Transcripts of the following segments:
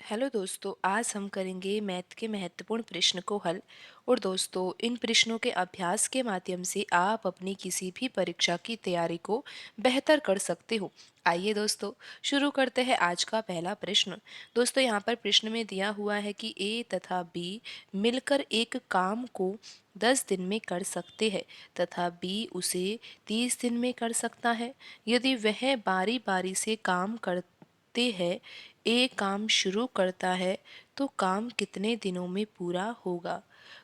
Hello दोस्तों, आज हम करेंगे मैथ के महत्वपूर्ण प्रश्न को हल। और दोस्तों, इन प्रश्नों के अभ्यास के माध्यम से आप अपनी किसी भी परीक्षा की तैयारी को बेहतर कर सकते हो। आइए दोस्तों, शुरू करते हैं आज का पहला प्रश्न। दोस्तों, यहाँ पर प्रश्न में दिया हुआ है कि ए तथा बी मिलकर एक काम को 10 दिन में कर सकते हैं तथा बी उसे 30 दिन में कर सकता है। यदि वह बारी बारी से काम करते हैं, ए काम शुरू करता है तो काम कितने दिनों में पूरा होगा।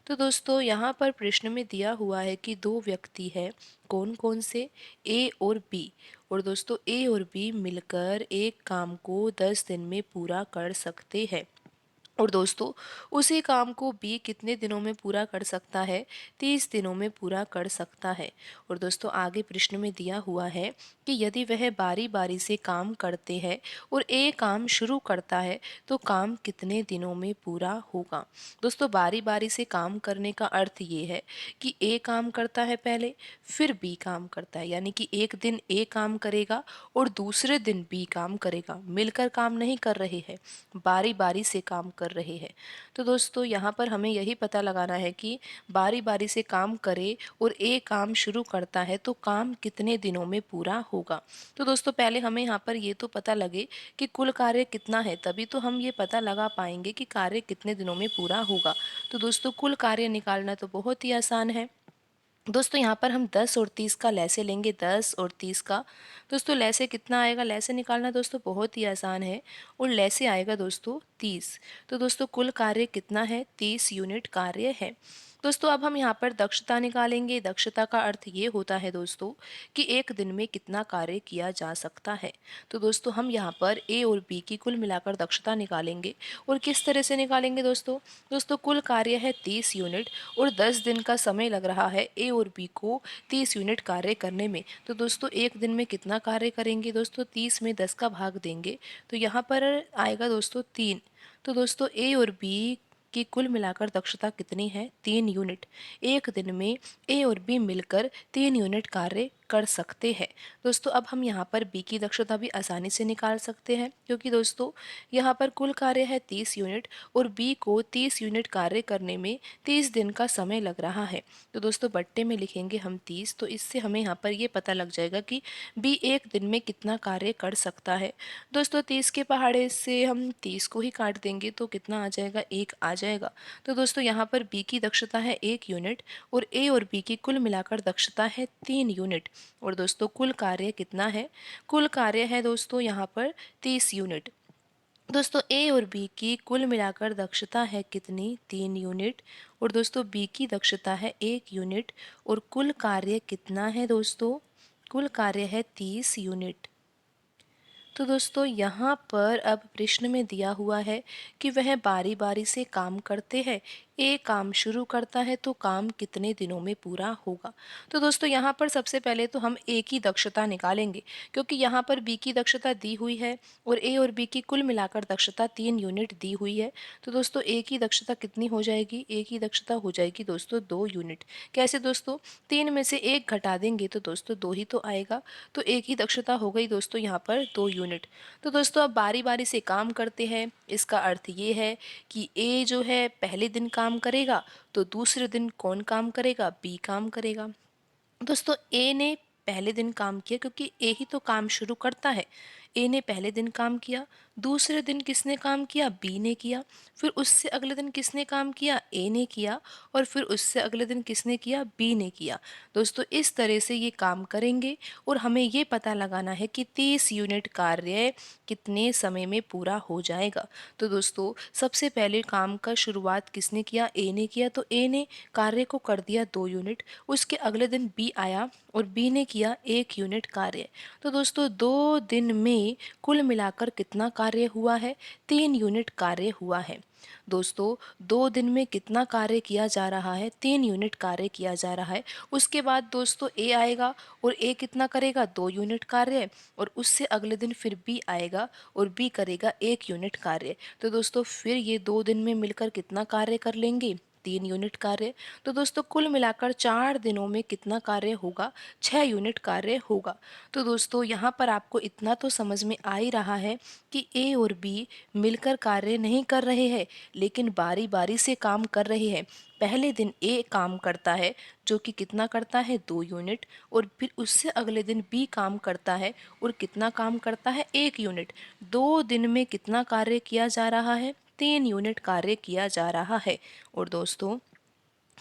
तो दोस्तों, यहाँ पर प्रश्न में दिया हुआ है कि दो व्यक्ति है, कौन कौन से, ए और बी। और दोस्तों, ए और बी मिलकर एक काम को 10 दिन में पूरा कर सकते हैं। और दोस्तों, उसी काम को बी कितने दिनों में पूरा कर सकता है, 30 दिनों में पूरा कर सकता है। और दोस्तों, आगे प्रश्न में दिया हुआ है कि यदि वह बारी बारी से काम करते हैं और ए काम शुरू करता है तो काम कितने दिनों में पूरा होगा। दोस्तों, बारी बारी से काम करने का अर्थ ये है कि ए काम करता है पहले, फिर बी काम करता है, यानी कि एक दिन ए काम करेगा और दूसरे दिन बी काम करेगा। मिलकर काम नहीं कर रहे हैं, बारी बारी से काम कर रहे हैं। तो दोस्तों, यहाँ पर हमें यही पता लगाना है कि बारी बारी से काम करे और ए काम शुरू करता है तो काम कितने दिनों में पूरा होगा। तो दोस्तों, पहले हमें यहाँ पर ये तो पता लगे कि कुल कार्य कितना है, तभी तो हम ये पता लगा पाएंगे कि कार्य कितने दिनों में पूरा होगा। तो दोस्तों, कुल कार्य निकालना तो बहुत ही आसान है। दोस्तों, यहाँ पर हम 10 और 30 का लैसे लेंगे, 10 और 30 का। दोस्तों, लैसे कितना आएगा, लैसे निकालना दोस्तों बहुत ही आसान है। और लैसे आएगा दोस्तों 30। तो दोस्तों, कुल कार्य कितना है, 30 यूनिट कार्य है। दोस्तों, अब हम यहाँ पर दक्षता निकालेंगे। दक्षता का अर्थ ये होता है दोस्तों कि एक दिन में कितना कार्य किया जा सकता है। तो दोस्तों, हम यहाँ पर ए और बी की कुल मिलाकर दक्षता निकालेंगे। और किस तरह से निकालेंगे दोस्तों? दोस्तों, कुल कार्य है 30 यूनिट और 10 दिन का समय लग रहा है ए और बी को 30 यूनिट कार्य करने में। तो दोस्तों, एक दिन में कितना कार्य करेंगे दोस्तों? 30 में 10 का भाग देंगे तो यहाँ पर आएगा दोस्तों 3। तो दोस्तों, ए और बी की कुल मिलाकर दक्षता कितनी है? 3 यूनिट। एक दिन में ए और बी मिलकर 3 यूनिट कार्य कर सकते हैं। दोस्तों, अब हम यहाँ पर बी की दक्षता भी आसानी से निकाल सकते हैं, क्योंकि दोस्तों यहाँ पर कुल कार्य है 30 यूनिट और बी को 30 यूनिट कार्य करने में 30 दिन का समय लग रहा है। तो दोस्तों, बट्टे में लिखेंगे हम 30, तो इससे हमें यहाँ पर ये पता लग जाएगा कि बी एक दिन में कितना कार्य कर सकता है। दोस्तों, 30 के पहाड़े से हम 30 को ही काट देंगे तो कितना आ जाएगा, 1 आ जाएगा। तो दोस्तों, यहाँ पर बी की दक्षता है 1 यूनिट और ए और बी की कुल मिलाकर दक्षता है 3 यूनिट। और दोस्तों, कुल कार्य कितना है? कुल कार्य है दोस्तों यहाँ पर 30 यूनिट। दोस्तों, ए और बी की कुल मिलाकर दक्षता है कितनी? 3 यूनिट। और दोस्तों, बी की दक्षता है 1 यूनिट और कुल कार्य कितना है दोस्तों? कुल कार्य है 30 यूनिट। तो दोस्तों, यहाँ पर अब प्रश्न में दिया हुआ है कि वह बारी बारी से काम करते हैं, ए काम शुरू करता है तो काम कितने दिनों में पूरा होगा। तो दोस्तों, यहाँ पर सबसे पहले तो हम ए की दक्षता निकालेंगे, क्योंकि यहाँ पर बी की दक्षता दी हुई है और ए और बी की कुल मिलाकर दक्षता 3 यूनिट दी हुई है। तो दोस्तों, ए की दक्षता कितनी हो जाएगी? ए की दक्षता हो जाएगी दोस्तों 2 यूनिट। कैसे दोस्तों? 3 में से 1 घटा देंगे तो दोस्तों 2 ही तो आएगा। तो ए की दक्षता हो गई दोस्तों यहाँ पर 2 यूनिट। तो दोस्तों, अब बारी बारी से काम करते हैं, इसका अर्थ ये है कि ए जो है पहले दिन काम करेगा तो दूसरे दिन कौन काम करेगा? बी काम करेगा। दोस्तों, ए ने पहले दिन काम किया, क्योंकि ए ही तो काम शुरू करता है। ए ने पहले दिन काम किया, दूसरे दिन किसने काम किया? बी ने किया। फिर उससे अगले दिन किसने काम किया? ए ने किया। और फिर उससे अगले दिन किसने किया? बी ने किया। दोस्तों, इस तरह से ये काम करेंगे और हमें ये पता लगाना है कि 30 यूनिट कार्य कितने समय में पूरा हो जाएगा। तो दोस्तों, सबसे पहले काम का शुरुआत किसने किया? ए ने किया। तो ए ने कार्य को कर दिया 2 यूनिट। उसके अगले दिन बी आया और बी ने किया 1 यूनिट कार्य। तो दोस्तों, 2 दिन में कुल मिलाकर कितना कार्य हुआ है? 3 यूनिट कार्य हुआ है। दोस्तों, 2 दिन में कितना कार्य किया जा रहा है? 3 यूनिट कार्य किया जा रहा है। उसके बाद दोस्तों ए आएगा और ए कितना करेगा? 2 यूनिट कार्य। और उससे अगले दिन फिर बी आएगा और बी करेगा 1 यूनिट कार्य। तो दोस्तों, फिर ये 2 दिन में मिलकर कितना कार्य कर लेंगे? 3 यूनिट कार्य। तो दोस्तों कुल मिलाकर 4 दिनों में कितना कार्य होगा? 6 यूनिट कार्य होगा। तो दोस्तों यहाँ पर आपको इतना तो समझ में आ ही रहा है कि ए और बी मिलकर कार्य नहीं कर रहे हैं, लेकिन बारी-बारी से काम कर रहे हैं। पहले दिन ए काम करता है, जो कि कितना करता है? 2 यूनिट, और फिर उससे अगले दिन बी काम करता है और कितना काम करता है? 1 यूनिट। 2 दिन में कितना कार्य किया जा रहा है? 3 यूनिट कार्य किया जा रहा है। और दोस्तों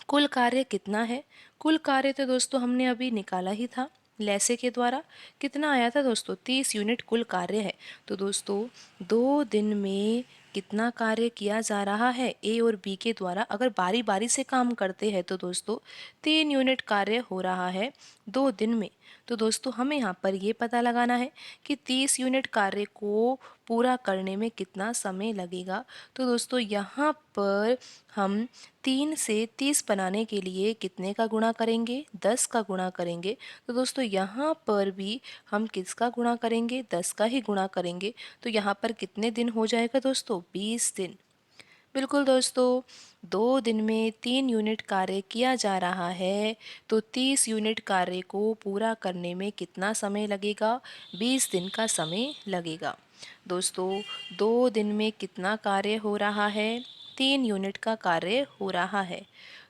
कुल कार्य कितना है? कुल कार्य तो दोस्तों हमने अभी निकाला ही था लैसे के द्वारा। कितना आया था दोस्तों? 30 यूनिट कुल कार्य है। तो दोस्तों 2 दिन में कितना कार्य किया जा रहा है ए और बी के द्वारा? अगर बारी बारी से काम करते हैं तो दोस्तों 3 यूनिट कार्य हो रहा है 2 दिन में। तो दोस्तों हमें यहाँ पर ये पता लगाना है कि 30 यूनिट कार्य को पूरा करने में कितना समय लगेगा। तो दोस्तों यहाँ पर हम 3 से 30 बनाने के लिए कितने का गुणा करेंगे? 10 का गुणा करेंगे। तो दोस्तों यहाँ पर भी हम किसका गुणा करेंगे? 10 का ही गुणा करेंगे। तो यहाँ पर कितने दिन हो जाएगा दोस्तों? 20 दिन। बिल्कुल दोस्तों, 2 दिन में 3 यूनिट कार्य किया जा रहा है, तो 30 यूनिट कार्य को पूरा करने में कितना समय लगेगा? 20 दिन का समय लगेगा। दोस्तों 2 दिन में कितना कार्य हो रहा है? 3 यूनिट का कार्य हो रहा है।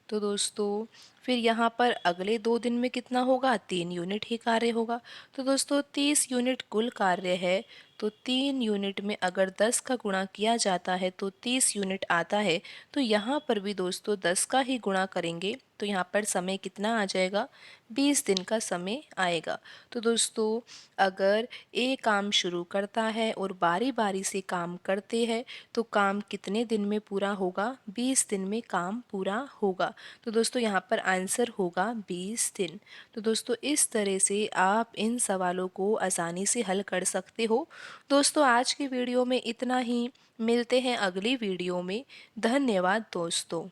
तो दोस्तों फिर यहाँ पर अगले 2 दिन में कितना होगा? 3 यूनिट ही कार्य होगा। तो दोस्तों 30 यूनिट कुल कार्य है, तो 3 यूनिट में अगर 10 का गुणा किया जाता है तो 30 यूनिट आता है। तो यहाँ पर भी दोस्तों 10 का ही गुणा करेंगे, तो यहाँ पर समय कितना आ जाएगा? 20 दिन का समय आएगा। तो दोस्तों अगर ए काम शुरू करता है और बारी बारी से काम करते हैं, तो काम कितने दिन में पूरा होगा? 20 दिन में काम पूरा होगा। तो दोस्तों यहाँ पर आंसर होगा 20 दिन। तो दोस्तों इस तरह से आप इन सवालों को आसानी से हल कर सकते हो। दोस्तों आज की वीडियो में इतना ही। मिलते हैं अगली वीडियो में। धन्यवाद दोस्तों।